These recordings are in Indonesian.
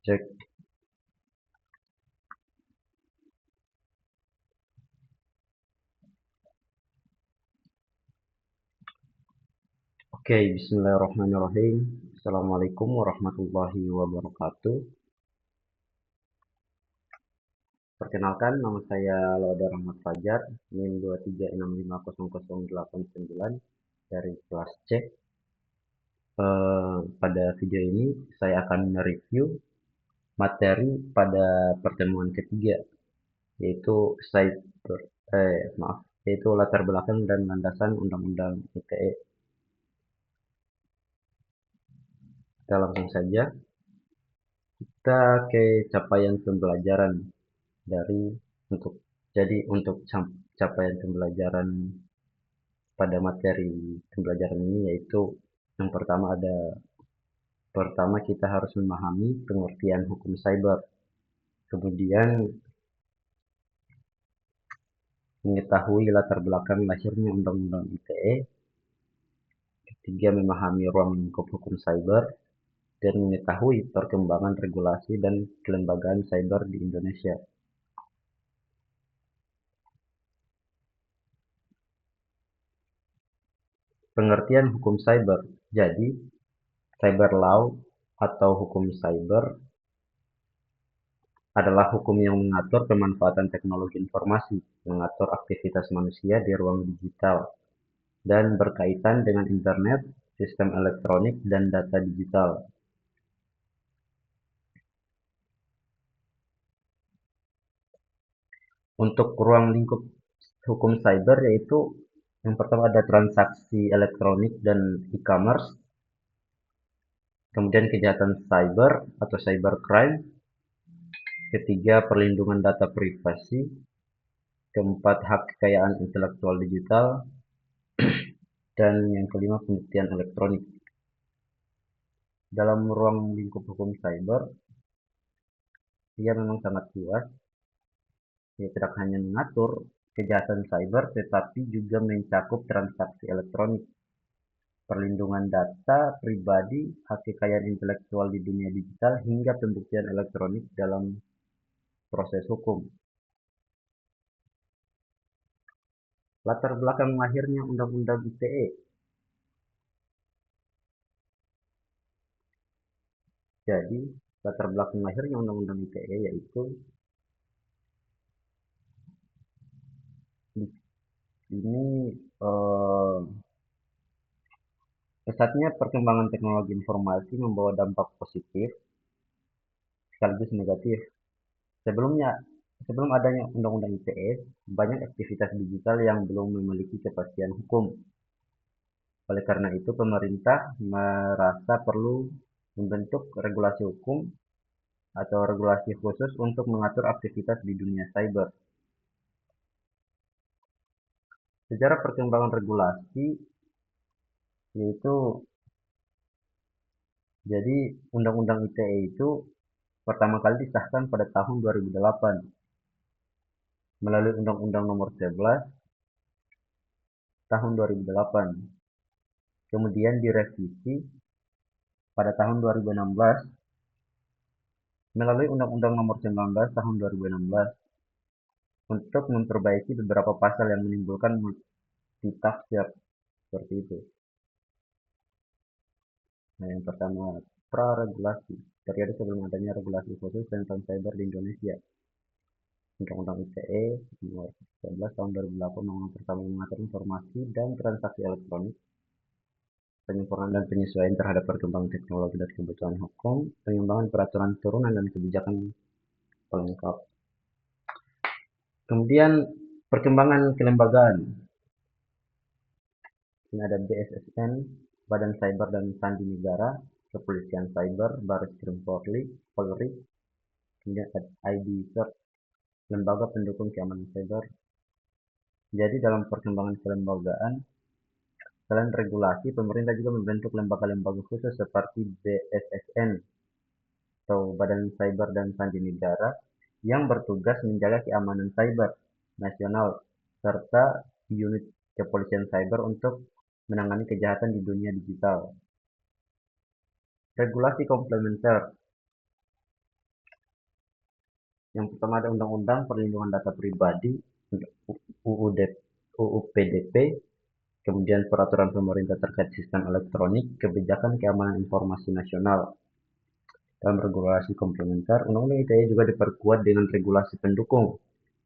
Cek. Oke, bismillahirrahmanirrahim. Assalamualaikum warahmatullahi wabarakatuh. Perkenalkan, nama saya Lauda Rahmat Fajar, NIM 236500899 dari kelas C. Pada video ini saya akan mereview materi pada pertemuan ketiga, yaitu cyber, yaitu latar belakang dan landasan Undang-Undang ITE. Kita langsung saja. Kita ke capaian pembelajaran dari untuk untuk capaian pembelajaran pada materi pembelajaran ini, yaitu yang pertama kita harus memahami pengertian hukum cyber, kemudian mengetahui latar belakang lahirnya Undang-Undang ITE, ketiga memahami ruang lingkup hukum cyber, dan mengetahui perkembangan regulasi dan kelembagaan cyber di Indonesia. Pengertian hukum cyber. Jadi, cyber law atau hukum cyber adalah hukum yang mengatur pemanfaatan teknologi informasi, mengatur aktivitas manusia di ruang digital, dan berkaitan dengan internet, sistem elektronik, dan data digital. Untuk ruang lingkup hukum cyber yaitu yang pertama ada transaksi elektronik dan e-commerce, kemudian kejahatan cyber atau cybercrime, ketiga perlindungan data privasi, keempat hak kekayaan intelektual digital, dan yang kelima pembuktian elektronik. Dalam ruang lingkup hukum cyber, ia memang sangat luas. Ia tidak hanya mengatur kejahatan cyber, tetapi juga mencakup transaksi elektronik, perlindungan data pribadi, hak kekayaan intelektual di dunia digital, hingga pembuktian elektronik dalam proses hukum. Latar belakang lahirnya Undang-Undang ITE. Jadi, latar belakang lahirnya Undang-Undang ITE yaitu ini eh, pesatnya perkembangan teknologi informasi membawa dampak positif sekaligus negatif. Sebelumnya, sebelum adanya Undang-Undang ITE, banyak aktivitas digital yang belum memiliki kepastian hukum. Oleh karena itu, pemerintah merasa perlu membentuk regulasi hukum atau regulasi khusus untuk mengatur aktivitas di dunia cyber. Sejarah perkembangan regulasi yaitu jadi Undang-Undang ITE itu pertama kali disahkan pada tahun 2008 melalui Undang-Undang Nomor 11 tahun 2008. Kemudian direvisi pada tahun 2016 melalui Undang-Undang Nomor 19 tahun 2016 untuk memperbaiki beberapa pasal yang menimbulkan multitafsir seperti itu. Nah, yang pertama pra-regulasi, periode sebelum adanya regulasi khusus tentang cyber di Indonesia. Undang-Undang ITE nomor 11 tahun 2008 nomor pertama mengatur informasi dan transaksi elektronik, penyempurnaan dan penyesuaian terhadap perkembangan teknologi dan kebutuhan hukum, pengembangan peraturan turunan dan kebijakan pelengkap. Kemudian perkembangan kelembagaan. Ini ada BSSN, Badan Cyber dan Sandi Negara, Kepolisian Cyber, Baris Krim Polri, kemudian ID Cert, Lembaga Pendukung Keamanan Cyber. Jadi dalam perkembangan kelembagaan, selain regulasi, pemerintah juga membentuk lembaga-lembaga khusus seperti BSSN atau Badan Cyber dan Sandi Negara yang bertugas menjaga keamanan cyber nasional serta unit kepolisian cyber untuk menangani kejahatan di dunia digital. Regulasi komplementer. Yang pertama ada Undang-Undang Perlindungan Data Pribadi UUD, UU PDP, kemudian Peraturan Pemerintah terkait Sistem Elektronik, Kebijakan Keamanan Informasi Nasional. Dalam regulasi komplementer, Undang-Undang ITE juga diperkuat dengan regulasi pendukung.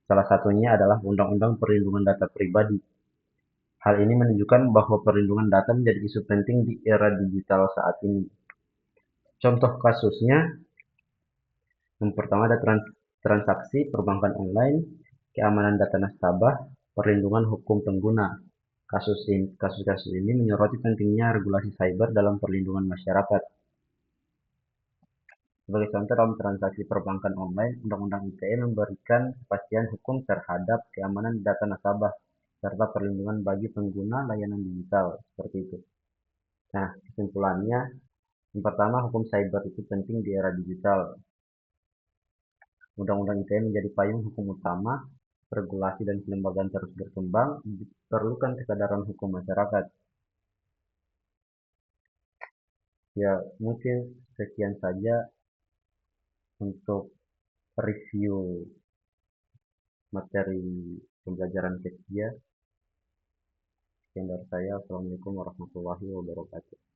Salah satunya adalah Undang-Undang Perlindungan Data Pribadi. Hal ini menunjukkan bahwa perlindungan data menjadi isu penting di era digital saat ini. Contoh kasusnya, yang pertama ada transaksi perbankan online, keamanan data nasabah, perlindungan hukum pengguna. Kasus-kasus ini menyoroti pentingnya regulasi cyber dalam perlindungan masyarakat. Sebagai contoh, dalam transaksi perbankan online, Undang-Undang ITE memberikan kepastian hukum terhadap keamanan data nasabah serta perlindungan bagi pengguna layanan digital. Seperti itu. Nah, kesimpulannya, yang pertama, hukum cyber itu penting di era digital. Undang-Undang ITE menjadi payung hukum utama, regulasi dan kelembagaan terus berkembang, diperlukan kesadaran hukum masyarakat. Ya, mungkin sekian saja untuk review materi pembelajaran ketiga. Sekian dari saya. Assalamualaikum warahmatullahi wabarakatuh.